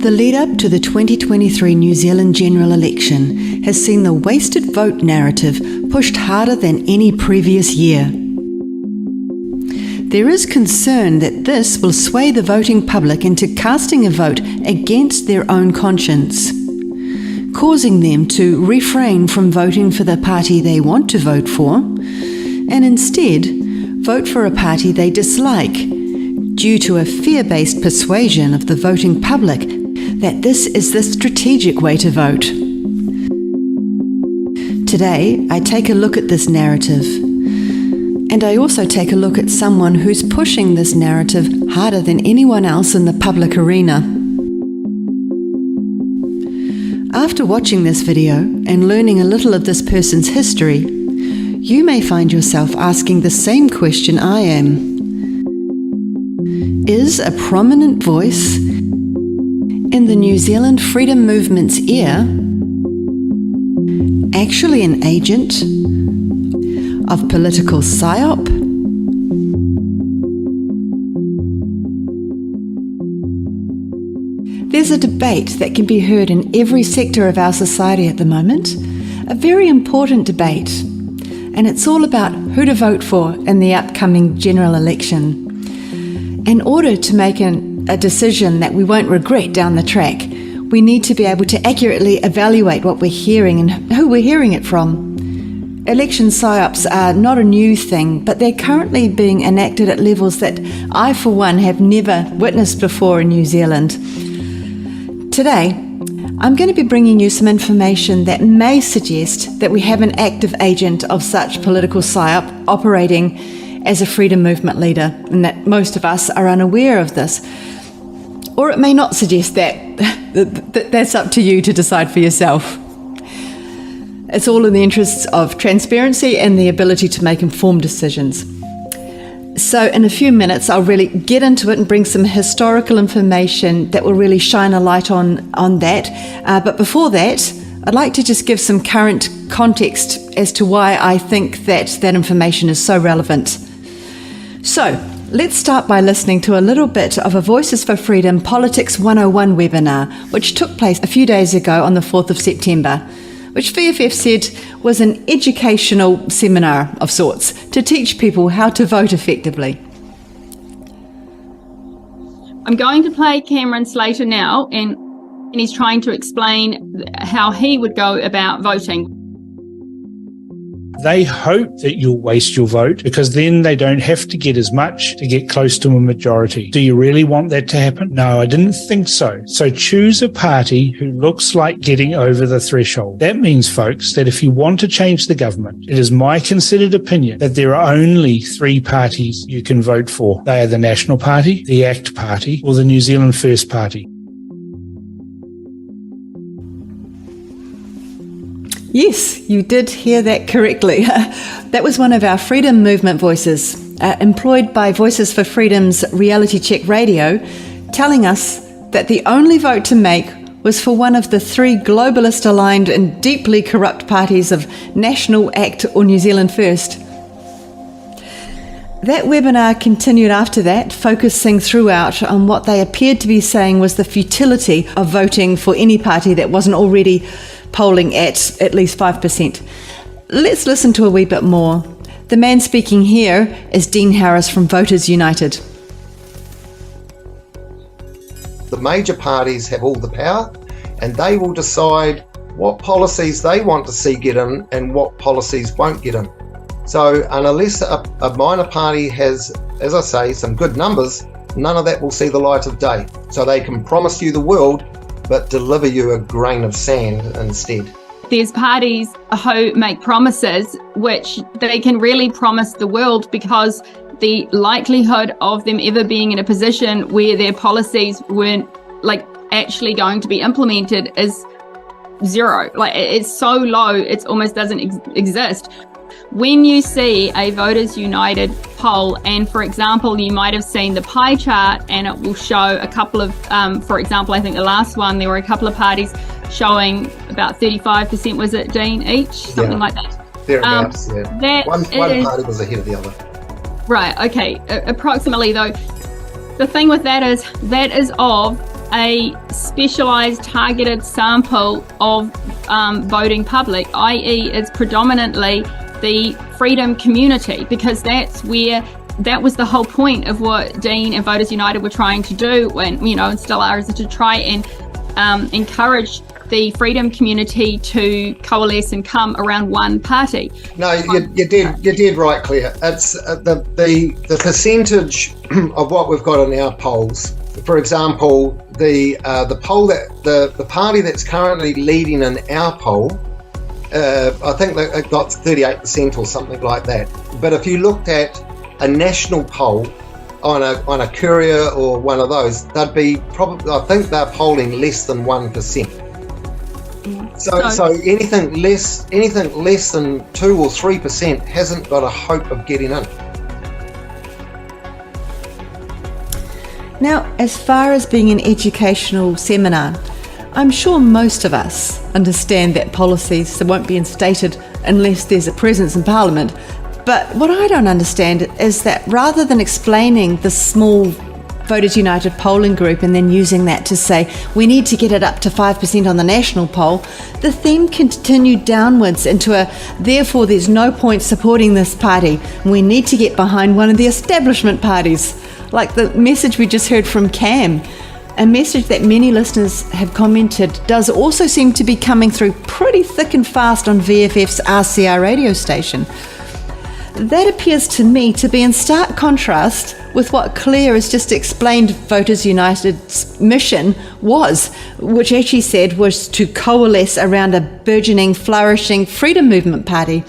The lead-up to the 2023 New Zealand general election has seen the wasted vote narrative pushed harder than any previous year. There is concern that this will sway the voting public into casting a vote against their own conscience, causing them to refrain from voting for the party they want to vote for, and instead vote for a party they dislike, due to a fear-based persuasion of the voting public that this is the strategic way to vote. Today, I take a look at this narrative, and I also take a look at someone who's pushing this narrative harder than anyone else in the public arena. After watching this video and learning a little of this person's history, you may find yourself asking the same question I am. Is a prominent voice in the New Zealand freedom movement's ear actually an agent of political PSY-OP? There's a debate that can be heard in every sector of our society at the moment, a very important debate, and it's all about who to vote for in the upcoming general election. In order to make a decision that we won't regret down the track, we need to be able to accurately evaluate what we're hearing and who we're hearing it from. Election PSY-OPs are not a new thing, but they're currently being enacted at levels that I, for one, have never witnessed before in New Zealand. Today, I'm going to be bringing you some information that may suggest that we have an active agent of such political PSY-OP operating as a freedom movement leader, and that most of us are unaware of this. Or it may not suggest that. That's up to you to decide for yourself. It's all in the interests of transparency and the ability to make informed decisions. So in a few minutes, I'll really get into it and bring some historical information that will really shine a light on that. But before that, I'd like to just give some current context as to why I think that information is so relevant. So, let's start by listening to a little bit of a Voices for Freedom Politics 101 webinar, which took place a few days ago on the 4th of September, which VFF said was an educational seminar of sorts to teach people how to vote effectively. I'm going to play Cameron Slater now, and he's trying to explain how he would go about voting. They hope that you'll waste your vote because then they don't have to get as much to get close to a majority. Do you really want that to happen? No, I didn't think so. So choose a party who looks like getting over the threshold. That means, folks, that if you want to change the government, it is my considered opinion that there are only three parties you can vote for. They are the National Party, the ACT Party, or the New Zealand First Party. Yes, you did hear that correctly. That was one of our freedom movement voices, employed by Voices for Freedom's Reality Check Radio, telling us that the only vote to make was for one of the three globalist-aligned and deeply corrupt parties of National, ACT or New Zealand First. That webinar continued after that, focusing throughout on what they appeared to be saying was the futility of voting for any party that wasn't already polling at least 5%. Let's listen to a wee bit more. The man speaking here is Dean Harris from Voters United. The major parties have all the power, and they will decide what policies they want to see get in and what policies won't get in. So, and unless a minor party has, as I say, some good numbers, none of that will see the light of day. So they can promise you the world, but deliver you a grain of sand instead. There's parties who make promises which they can really promise the world, because the likelihood of them ever being in a position where their policies weren't actually going to be implemented is zero. It's so low, it almost doesn't exist. When you see a Voters United poll, and for example, you might have seen the pie chart, and it will show a couple of, for example, I think the last one, there were a couple of parties showing about 35%, was it, Dean, each? Something like that. Thereabouts, yeah. One party was ahead of the other. Right, okay, approximately though. The thing with that is of a specialised targeted sample of voting public, i.e. it's predominantly the freedom community, because that was the whole point of what Dean and Voters United were trying to do, and still are, is to try and encourage the freedom community to coalesce and come around one party. No, you did right, Claire. It's the percentage of what we've got in our polls. For example, the poll that the party that's currently leading in our poll, I think that it got 38% or something like that. But if you looked at a national poll on a Courier or one of those, they'd be probably, I think they're polling less than 1%. So anything less than 2 or 3% hasn't got a hope of getting in. Now, as far as being an educational seminar, I'm sure most of us understand that policies won't be instated unless there's a presence in Parliament. But what I don't understand is that rather than explaining the small Voters United polling group and then using that to say we need to get it up to 5% on the national poll, the theme continued downwards into therefore there's no point supporting this party. We need to get behind one of the establishment parties, like the message we just heard from Cam. A message that many listeners have commented does also seem to be coming through pretty thick and fast on VFF's RCR radio station. That appears to me to be in stark contrast with what Claire has just explained Voters United's mission was, which as she said was to coalesce around a burgeoning, flourishing freedom movement party.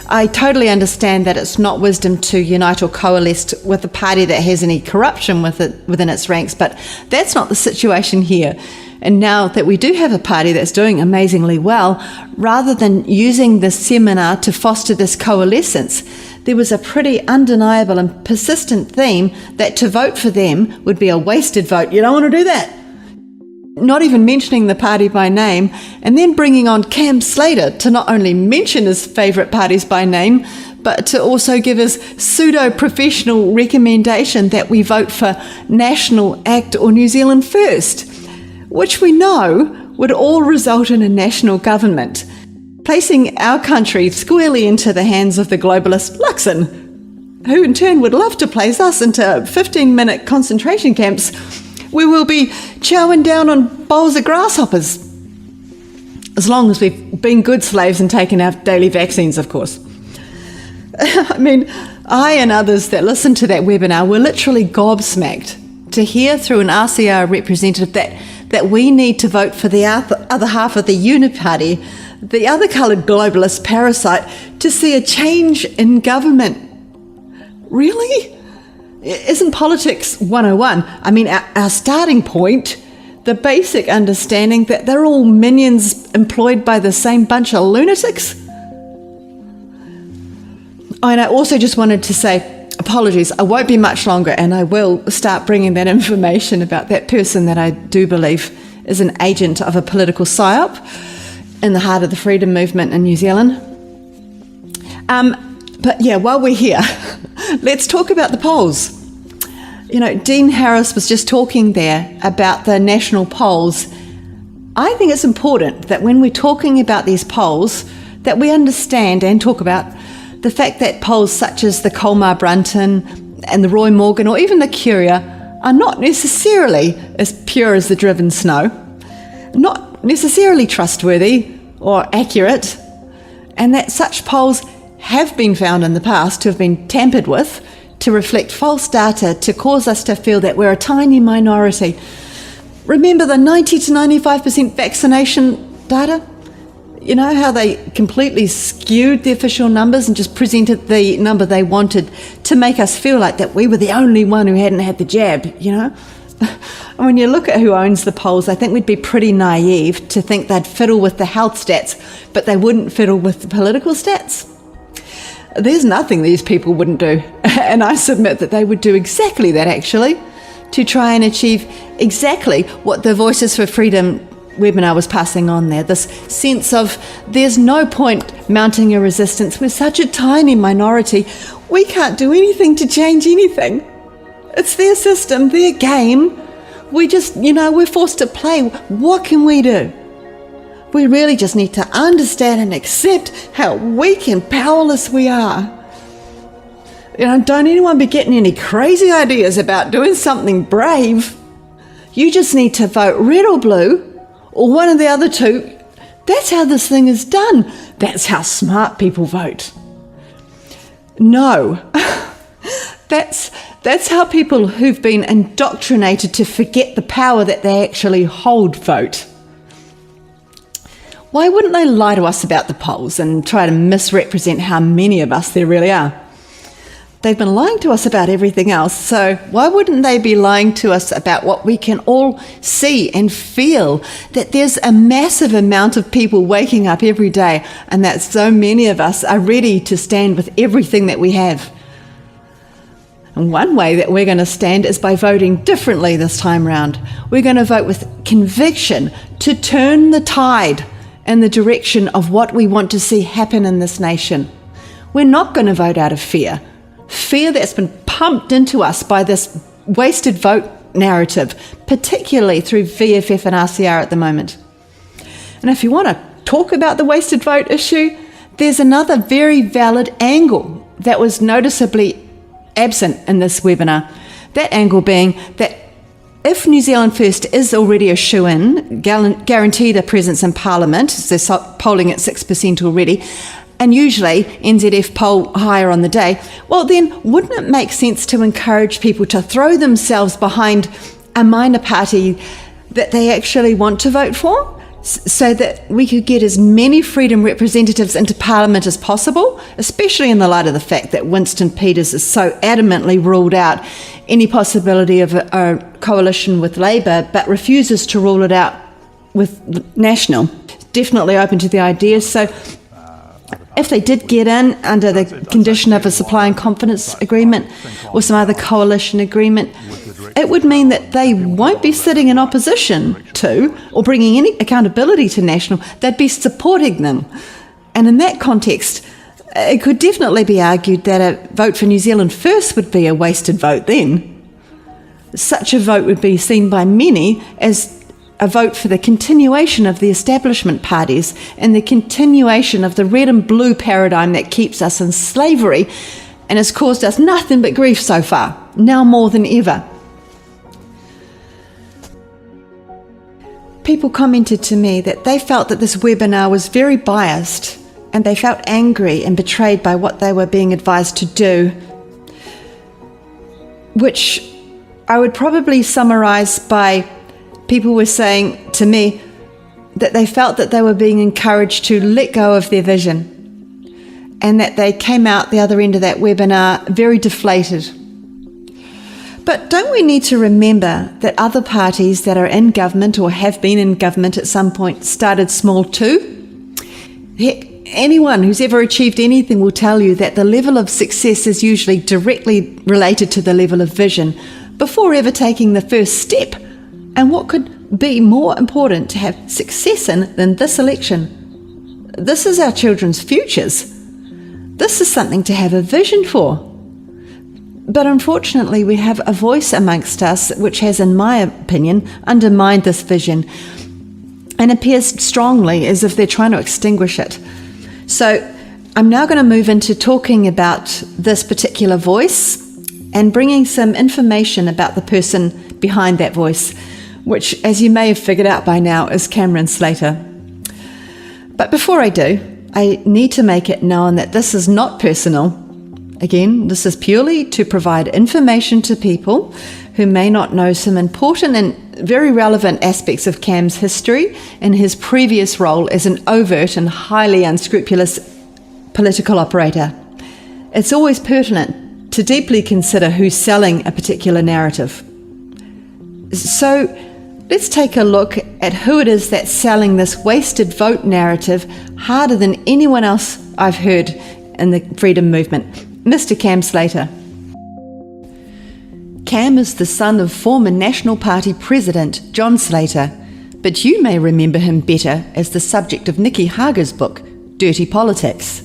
I totally understand that it's not wisdom to unite or coalesce with a party that has any corruption within its ranks, but that's not the situation here. And now that we do have a party that's doing amazingly well, rather than using this seminar to foster this coalescence, there was a pretty undeniable and persistent theme that to vote for them would be a wasted vote. You don't want to do that. Not even mentioning the party by name, and then bringing on Cam Slater to not only mention his favourite parties by name, but to also give his pseudo-professional recommendation that we vote for National, ACT or New Zealand First, which we know would all result in a national government, placing our country squarely into the hands of the globalist Luxon, who in turn would love to place us into 15-minute concentration camps where we'll be chowing down on bowls of grasshoppers, as long as we've been good slaves and taken our daily vaccines, of course. I mean, I and others that listened to that webinar were literally gobsmacked to hear through an RCR representative that we need to vote for the other half of the Uniparty, the other coloured globalist parasite, to see a change in government. Really? Isn't politics 101? I mean, our starting point, the basic understanding that they're all minions employed by the same bunch of lunatics? And I also just wanted to say, apologies, I won't be much longer, and I will start bringing that information about that person that I do believe is an agent of a political psyop in the heart of the freedom movement in New Zealand. But yeah, while we're here, let's talk about the polls. You know, Dean Harris was just talking there about the national polls. I think it's important that when we're talking about these polls, that we understand and talk about the fact that polls such as the Colmar Brunton and the Roy Morgan or even the Courier are not necessarily as pure as the driven snow, not necessarily trustworthy or accurate, and that such polls have been found in the past to have been tampered with, to reflect false data, to cause us to feel that we're a tiny minority. Remember the 90 to 95% vaccination data? You know how they completely skewed the official numbers and just presented the number they wanted to make us feel like that we were the only one who hadn't had the jab, you know? When you look at who owns the polls, I think we'd be pretty naive to think they'd fiddle with the health stats, but they wouldn't fiddle with the political stats. There's nothing these people wouldn't do, and I submit that they would do exactly that, actually, to try and achieve exactly what the Voices for Freedom webinar was passing on there, this sense of there's no point mounting a resistance. We're such a tiny minority, we can't do anything to change anything. It's their system, their game. we're forced to play. What can we do? We really just need to understand and accept how weak and powerless we are. Don't anyone be getting any crazy ideas about doing something brave. You just need to vote red or blue, or one of the other two. That's how this thing is done. That's how smart people vote. No. That's how people who've been indoctrinated to forget the power that they actually hold vote. Why wouldn't they lie to us about the polls and try to misrepresent how many of us there really are? They've been lying to us about everything else, so why wouldn't they be lying to us about what we can all see and feel, that there's a massive amount of people waking up every day and that so many of us are ready to stand with everything that we have. And one way that we're going to stand is by voting differently this time round. We're going to vote with conviction to turn the tide in the direction of what we want to see happen in this nation. We're not going to vote out of fear. Fear that's been pumped into us by this wasted vote narrative, particularly through VFF and RCR at the moment. And if you want to talk about the wasted vote issue, there's another very valid angle that was noticeably absent in this webinar. That angle being that if New Zealand First is already a shoo-in, guaranteed a presence in Parliament, they're polling at 6% already, and usually NZF poll higher on the day, well then wouldn't it make sense to encourage people to throw themselves behind a minor party that they actually want to vote for, so that we could get as many freedom representatives into Parliament as possible, especially in the light of the fact that Winston Peters has so adamantly ruled out any possibility of a coalition with Labour, but refuses to rule it out with National. Definitely open to the idea. So if they did get in under the condition of a supply and confidence agreement or some other coalition agreement, it would mean that they won't be sitting in opposition to or bringing any accountability to National. They'd be supporting them. And in that context, it could definitely be argued that a vote for New Zealand First would be a wasted vote then. Such a vote would be seen by many as a vote for the continuation of the establishment parties and the continuation of the red and blue paradigm that keeps us in slavery and has caused us nothing but grief so far, now more than ever. People commented to me that they felt that this webinar was very biased and they felt angry and betrayed by what they were being advised to do, which I would probably summarise by people were saying to me that they felt that they were being encouraged to let go of their vision and that they came out the other end of that webinar very deflated. But don't we need to remember that other parties that are in government or have been in government at some point started small too? Heck, anyone who's ever achieved anything will tell you that the level of success is usually directly related to the level of vision before ever taking the first step. And what could be more important to have success in than this election? This is our children's futures. This is something to have a vision for. But unfortunately, we have a voice amongst us which has, in my opinion, undermined this vision and appears strongly as if they're trying to extinguish it. So I'm now going to move into talking about this particular voice and bringing some information about the person behind that voice, which, as you may have figured out by now, is Cameron Slater. But before I do, I need to make it known that this is not personal. Again, this is purely to provide information to people who may not know some important and very relevant aspects of Cam's history and his previous role as an overt and highly unscrupulous political operator. It's always pertinent to deeply consider who's selling a particular narrative. So let's take a look at who it is that's selling this wasted vote narrative harder than anyone else I've heard in the freedom movement. Mr. Cam Slater. Cam is the son of former National Party President John Slater, but you may remember him better as the subject of Nikki Hager's book, Dirty Politics.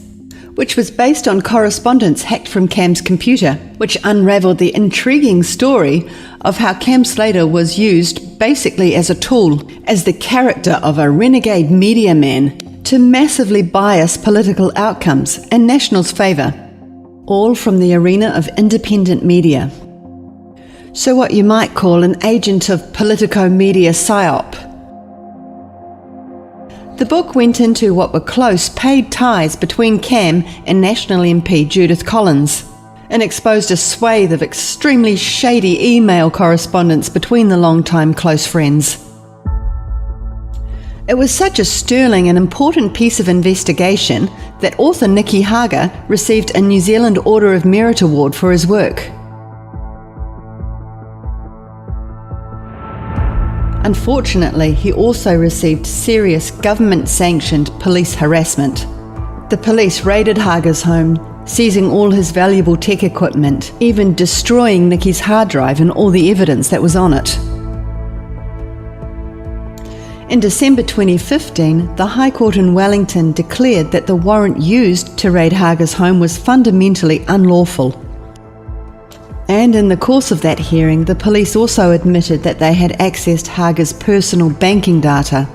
which was based on correspondence hacked from Cam's computer, which unravelled the intriguing story of how Cam Slater was used basically as a tool, as the character of a renegade media man, to massively bias political outcomes in National's favour, all from the arena of independent media. So what you might call an agent of politico-media PSY-OP. The book went into what were close paid ties between Cam and National MP Judith Collins, and exposed a swathe of extremely shady email correspondence between the long-time close friends. It was such a sterling and important piece of investigation that author Nicky Hager received a New Zealand Order of Merit Award for his work. Unfortunately, he also received serious government-sanctioned police harassment. The police raided Hager's home, seizing all his valuable tech equipment, even destroying Nicky's hard drive and all the evidence that was on it. In December 2015, the High Court in Wellington declared that the warrant used to raid Hager's home was fundamentally unlawful. And in the course of that hearing, the police also admitted that they had accessed Hager's personal banking data.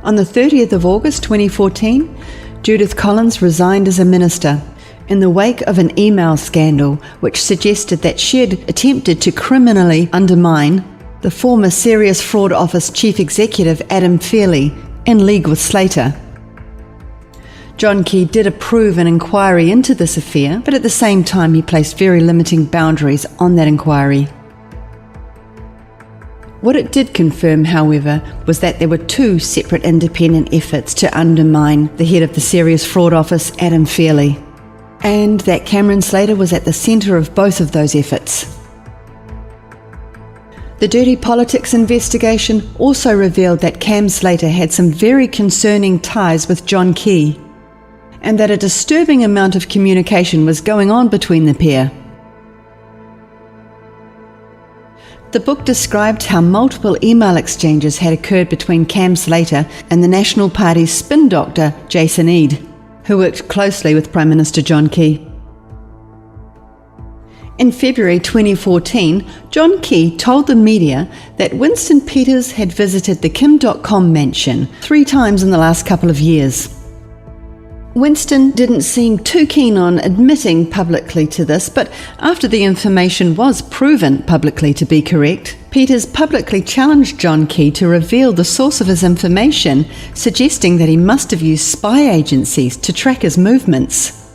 On the 30th of August 2014, Judith Collins resigned as a minister in the wake of an email scandal which suggested that she had attempted to criminally undermine the former Serious Fraud Office Chief Executive Adam Fairley in league with Slater. John Key did approve an inquiry into this affair, but at the same time he placed very limiting boundaries on that inquiry. What it did confirm, however, was that there were two separate independent efforts to undermine the head of the Serious Fraud Office, Adam Fairley, and that Cameron Slater was at the centre of both of those efforts. The Dirty Politics investigation also revealed that Cam Slater had some very concerning ties with John Key, and that a disturbing amount of communication was going on between the pair. The book described how multiple email exchanges had occurred between Cam Slater and the National Party's spin doctor, Jason Eade, who worked closely with Prime Minister John Key. In February 2014, John Key told the media that Winston Peters had visited the Kim.com mansion 3 times in the last couple of years. Winston didn't seem too keen on admitting publicly to this, but after the information was proven publicly to be correct, Peters publicly challenged John Key to reveal the source of his information, suggesting that he must have used spy agencies to track his movements.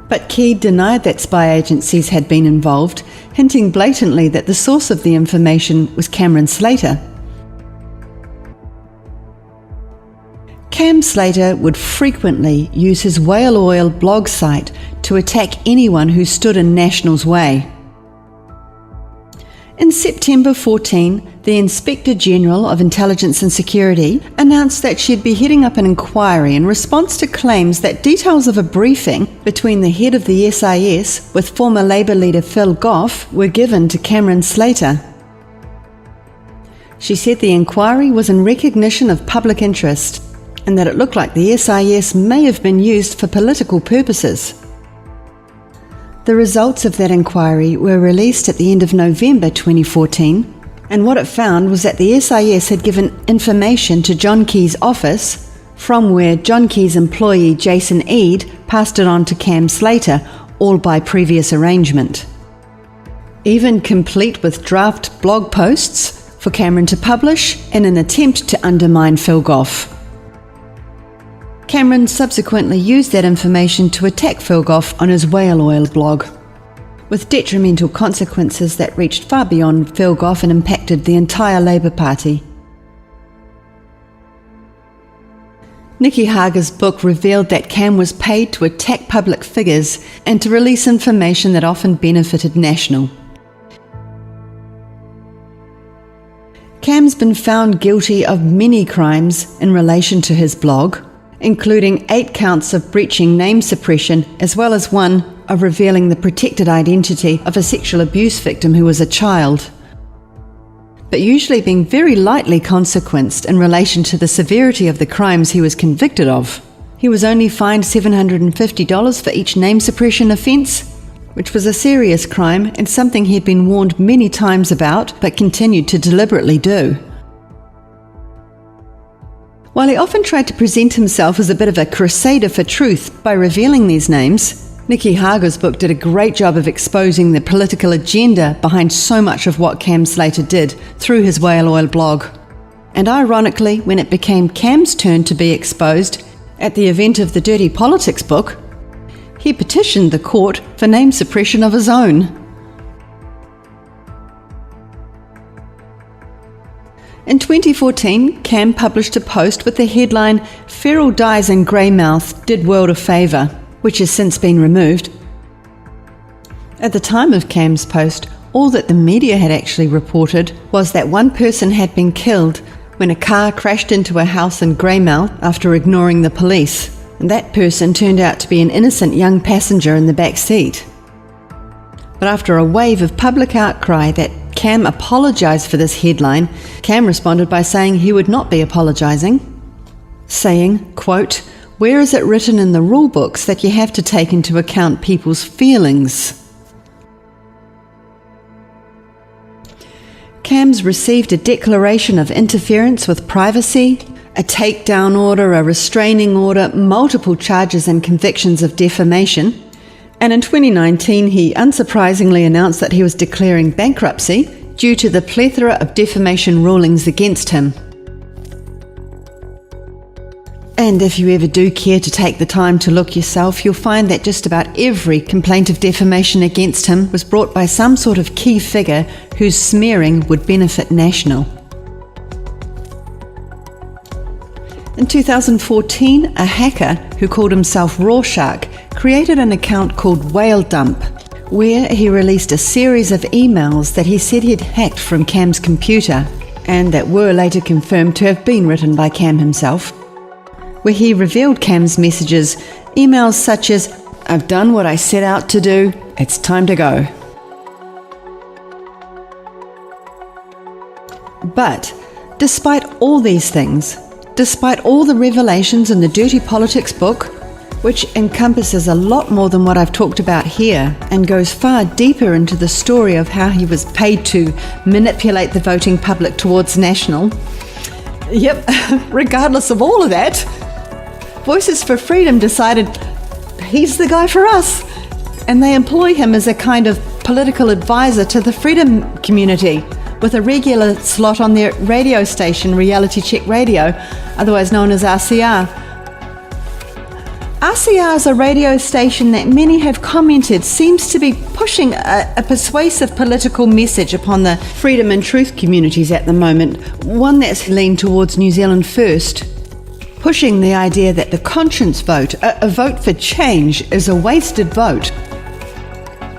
But Key denied that spy agencies had been involved, hinting blatantly that the source of the information was Cameron Slater. Cam Slater would frequently use his whale oil blog site to attack anyone who stood in National's way. In September 14, the Inspector General of Intelligence and Security announced that she'd be heading up an inquiry in response to claims that details of a briefing between the head of the SIS with former Labour leader Phil Goff were given to Cameron Slater. She said the inquiry was in recognition of public interest, and that it looked like the SIS may have been used for political purposes. The results of that inquiry were released at the end of November 2014, and what it found was that the SIS had given information to John Key's office, from where John Key's employee Jason Eade passed it on to Cam Slater, all by previous arrangement. Even complete with draft blog posts for Cameron to publish in an attempt to undermine Phil Goff. Cameron subsequently used that information to attack Phil Goff on his whale oil blog, with detrimental consequences that reached far beyond Phil Goff and impacted the entire Labour Party. Nicky Hager's book revealed that Cam was paid to attack public figures and to release information that often benefited National. Cam's been found guilty of many crimes in relation to his blog, including 8 counts of breaching name suppression, as well as 1 of revealing the protected identity of a sexual abuse victim who was a child. but usually being very lightly consequenced in relation to the severity of the crimes he was convicted of. He was only fined $750 for each name suppression offence, which was a serious crime and something he'd been warned many times about but continued to deliberately do. While he often tried to present himself as a bit of a crusader for truth by revealing these names, Nikki Hager's book did a great job of exposing the political agenda behind so much of what Cam Slater did through his whale oil blog. And ironically, when it became Cam's turn to be exposed, at the event of the Dirty Politics book, he petitioned the court for name suppression of his own. In 2014, Cam published a post with the headline, "Feral Dies in Greymouth Did World a Favour," which has since been removed. At the time of Cam's post, all that the media had actually reported was that one person had been killed when a car crashed into a house in Greymouth after ignoring the police, and that person turned out to be an innocent young passenger in the back seat. But after a wave of public outcry that Cam apologised for this headline, Cam responded by saying he would not be apologising, saying, quote, "Where is it written in the rule books that you have to take into account people's feelings?" Cam's received a declaration of interference with privacy, a takedown order, a restraining order, multiple charges and convictions of defamation, and in 2019 he unsurprisingly announced that he was declaring bankruptcy due to the plethora of defamation rulings against him. And if you ever do care to take the time to look yourself, you'll find that just about every complaint of defamation against him was brought by some sort of key figure whose smearing would benefit National. In 2014, a hacker who called himself Rorschach created an account called Whale Dump, where he released a series of emails that he said he'd hacked from Cam's computer, and that were later confirmed to have been written by Cam himself, where he revealed Cam's messages, emails such as, "I've done what I set out to do, it's time to go." But despite all these things, despite all the revelations in the Dirty Politics book, which encompasses a lot more than what I've talked about here and goes far deeper into the story of how he was paid to manipulate the voting public towards National, yep, regardless of all of that, Voices for Freedom decided he's the guy for us, and they employ him as a kind of political advisor to the freedom community with a regular slot on their radio station, Reality Check Radio, otherwise known as RCR. RCR is a radio station that many have commented seems to be pushing a persuasive political message upon the freedom and truth communities at the moment, one that's leaned towards New Zealand first, pushing the idea that the conscience vote, a vote for change, is a wasted vote,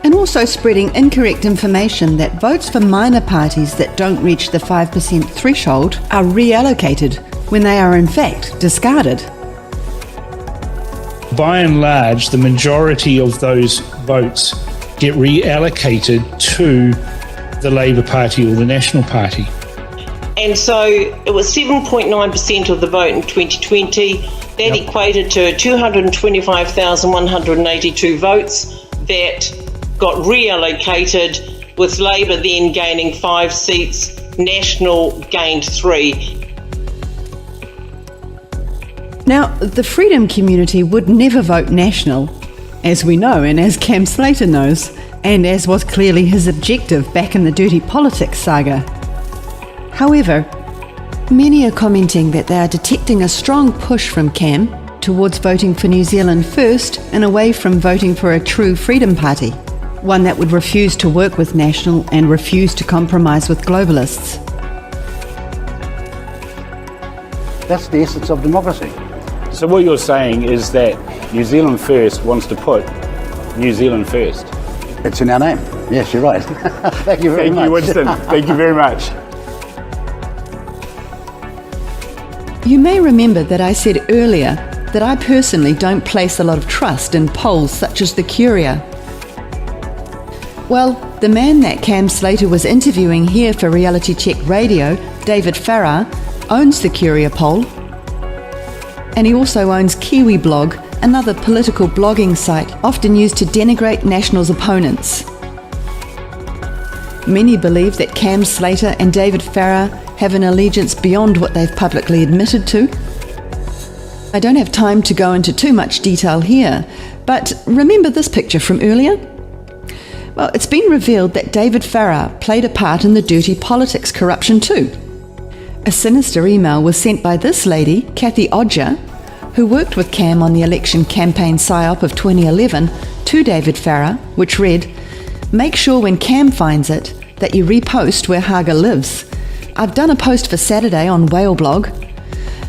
and also spreading incorrect information that votes for minor parties that don't reach the 5% threshold are reallocated when they are in fact discarded. By and large, the majority of those votes get reallocated to the Labour Party or the National Party. And so it was 7.9% of the vote in 2020. That equated to 225,182 votes that got reallocated, with Labour then gaining 5 seats, National gained 3. Now, the freedom community would never vote National, as we know and as Cam Slater knows, and as was clearly his objective back in the Dirty Politics saga. However, many are commenting that they are detecting a strong push from Cam towards voting for New Zealand first and away from voting for a true freedom party, one that would refuse to work with National and refuse to compromise with globalists. That's the essence of democracy. So what you're saying is that New Zealand First wants to put New Zealand first. It's in our name. Yes, you're right. Thank you very much. Thank you, Winston. Thank you very much. You may remember that I said earlier that I personally don't place a lot of trust in polls such as the Curia. Well, the man that Cam Slater was interviewing here for Reality Check Radio, David Farrar, owns the Curia poll, and he also owns Kiwi Blog, another political blogging site often used to denigrate National's opponents. Many believe that Cam Slater and David Farrar have an allegiance beyond what they've publicly admitted to. I don't have time to go into too much detail here, but remember this picture from earlier? Well, it's been revealed that David Farrar played a part in the dirty politics corruption too. A sinister email was sent by this lady, Kathy Odger, who worked with Cam on the election campaign PSY-OP of 2011, to David Farrar, which read, "Make sure when Cam finds it that you repost where Haga lives. I've done a post for Saturday on Whale Blog."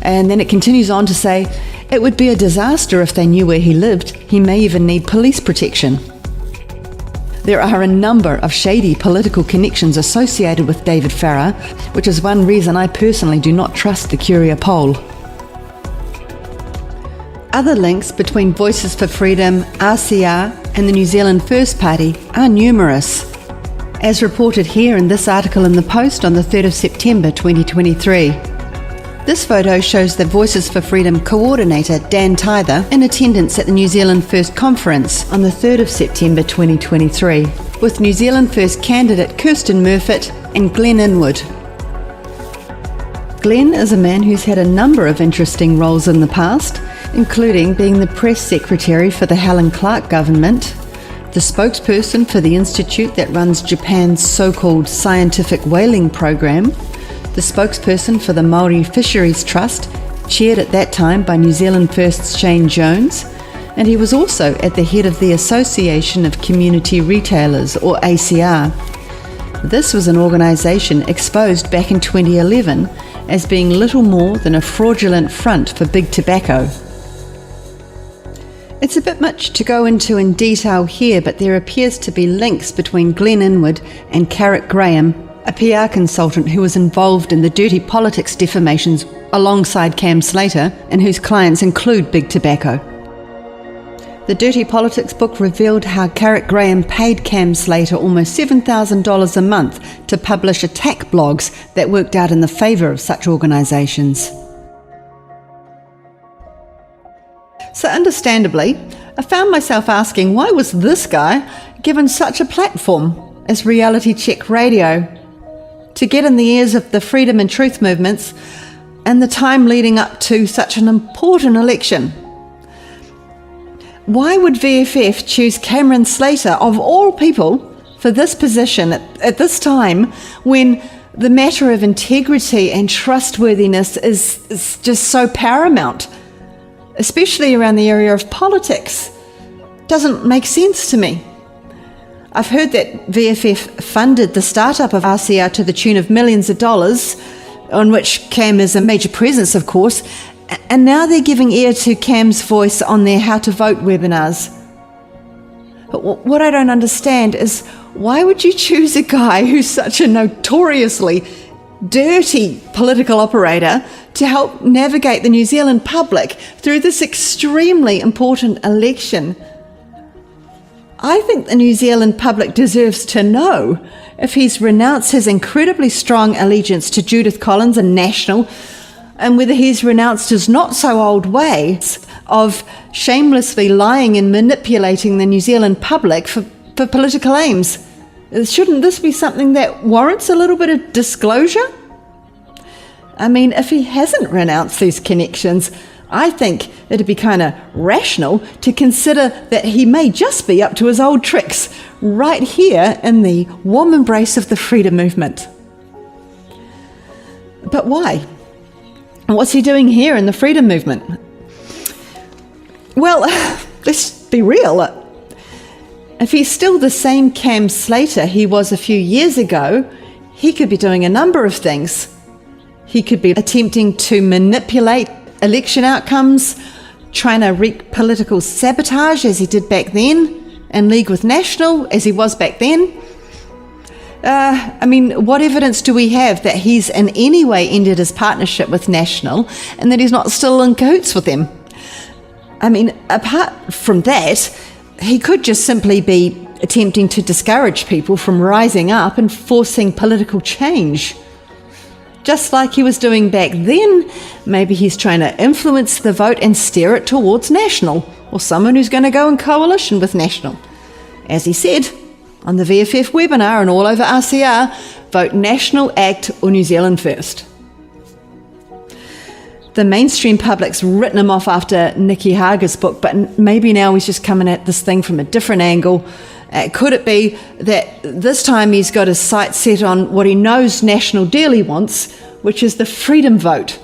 And then it continues on to say, "It would be a disaster if they knew where he lived. He may even need police protection." There are a number of shady political connections associated with David Farrar, which is one reason I personally do not trust the Curia poll. Other links between Voices for Freedom, RCR and the New Zealand First Party are numerous, as reported here in this article in the Post on the 3rd of September 2023. This photo shows the Voices for Freedom coordinator Dan Tyther in attendance at the New Zealand First Conference on the 3rd of September 2023, with New Zealand First candidate Kirsten Murfitt and Glenn Inwood. Glenn is a man who's had a number of interesting roles in the past, including being the press secretary for the Helen Clark government, the spokesperson for the institute that runs Japan's so-called scientific whaling program, the spokesperson for the Māori Fisheries Trust, chaired at that time by New Zealand First's Shane Jones, and he was also at the head of the Association of Community Retailers, or ACR. This was an organisation exposed back in 2011 as being little more than a fraudulent front for big tobacco. It's a bit much to go into in detail here, but there appears to be links between Glenn Inwood and Carrick Graham, a PR consultant who was involved in the dirty politics defamations alongside Cam Slater, and whose clients include big tobacco. The Dirty Politics book revealed how Carrick Graham paid Cam Slater almost $7,000 a month to publish attack blogs that worked out in the favour of such organisations. So understandably, I found myself asking, why was this guy given such a platform as Reality Check Radio to get in the ears of the freedom and truth movements and the time leading up to such an important election? Why would VFF choose Cameron Slater, of all people, for this position at this time when the matter of integrity and trustworthiness is just so paramount, especially around the area of politics? Doesn't make sense to me. I've heard that VFF funded the startup of RCR to the tune of millions of dollars, on which Cam is a major presence, of course, and now they're giving ear to Cam's voice on their How to Vote webinars. But what I don't understand is, why would you choose a guy who's such a notoriously dirty political operator to help navigate the New Zealand public through this extremely important election? I think the New Zealand public deserves to know if he's renounced his incredibly strong allegiance to Judith Collins and National, and whether he's renounced his not-so-old ways of shamelessly lying and manipulating the New Zealand public for political aims. Shouldn't this be something that warrants a little bit of disclosure? I mean, if he hasn't renounced these connections, I think it'd be kind of rational to consider that he may just be up to his old tricks right here in the warm embrace of the freedom movement. But why? What's he doing here in the freedom movement? Well, let's be real. If he's still the same Cam Slater he was a few years ago, he could be doing a number of things. He could be attempting to manipulate election outcomes, trying to wreak political sabotage as he did back then, and league with National as he was back then. What evidence do we have that he's in any way ended his partnership with National and that he's not still in cahoots with them? Apart from that, he could just simply be attempting to discourage people from rising up and forcing political change. Just like he was doing back then, maybe he's trying to influence the vote and steer it towards National, or someone who's going to go in coalition with National. As he said on the VFF webinar and all over RCR, vote National, ACT or New Zealand first. The mainstream public's written him off after Nikki Hager's book, but maybe now he's just coming at this thing from a different angle. Could it be that this time he's got his sights set on what he knows National dearly wants, which is the freedom vote?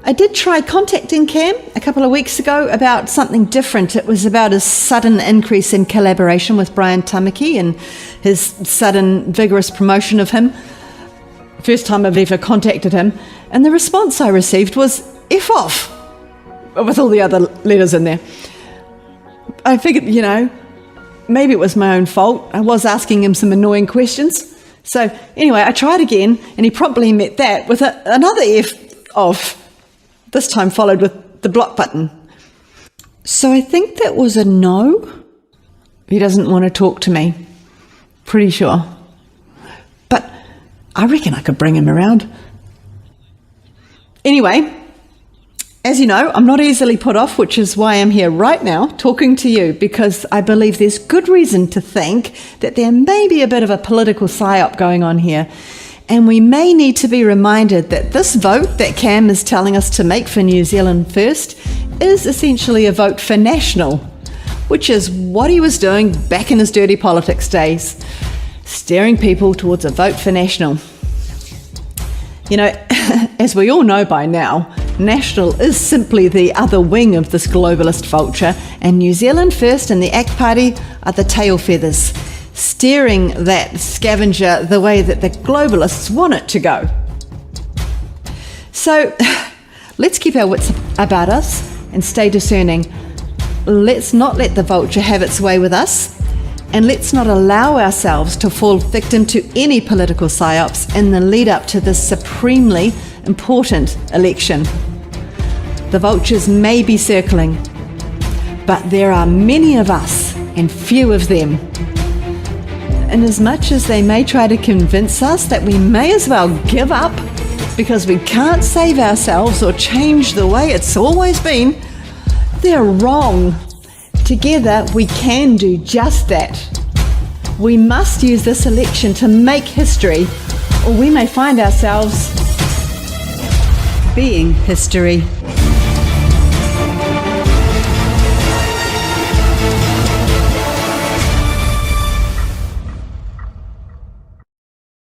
I did try contacting Cam a couple of weeks ago about something different. It was about his sudden increase in collaboration with Brian Tamaki and his sudden vigorous promotion of him. First time I've ever contacted him, and the response I received was F off, with all the other letters in there. I figured, maybe it was my own fault. I was asking him some annoying questions. So anyway, I tried again, and he promptly met that with another F off, this time followed with the block button. So I think that was a no. He doesn't want to talk to me. Pretty sure. But I reckon I could bring him around. Anyway, as you know, I'm not easily put off, which is why I'm here right now talking to you, because I believe there's good reason to think that there may be a bit of a political psyop going on here. And we may need to be reminded that this vote that Cam is telling us to make for New Zealand First is essentially a vote for National, which is what he was doing back in his dirty politics days, steering people towards a vote for National. As we all know by now, National is simply the other wing of this globalist vulture, and New Zealand First and the ACT Party are the tail feathers, steering that scavenger the way that the globalists want it to go. So let's keep our wits about us and stay discerning. Let's not let the vulture have its way with us, and let's not allow ourselves to fall victim to any political psyops in the lead up to this supremely important election. The vultures may be circling, but there are many of us and few of them. And as much as they may try to convince us that we may as well give up because we can't save ourselves or change the way it's always been, they're wrong. Together we can do just that. We must use this election to make history, or we may find ourselves being history.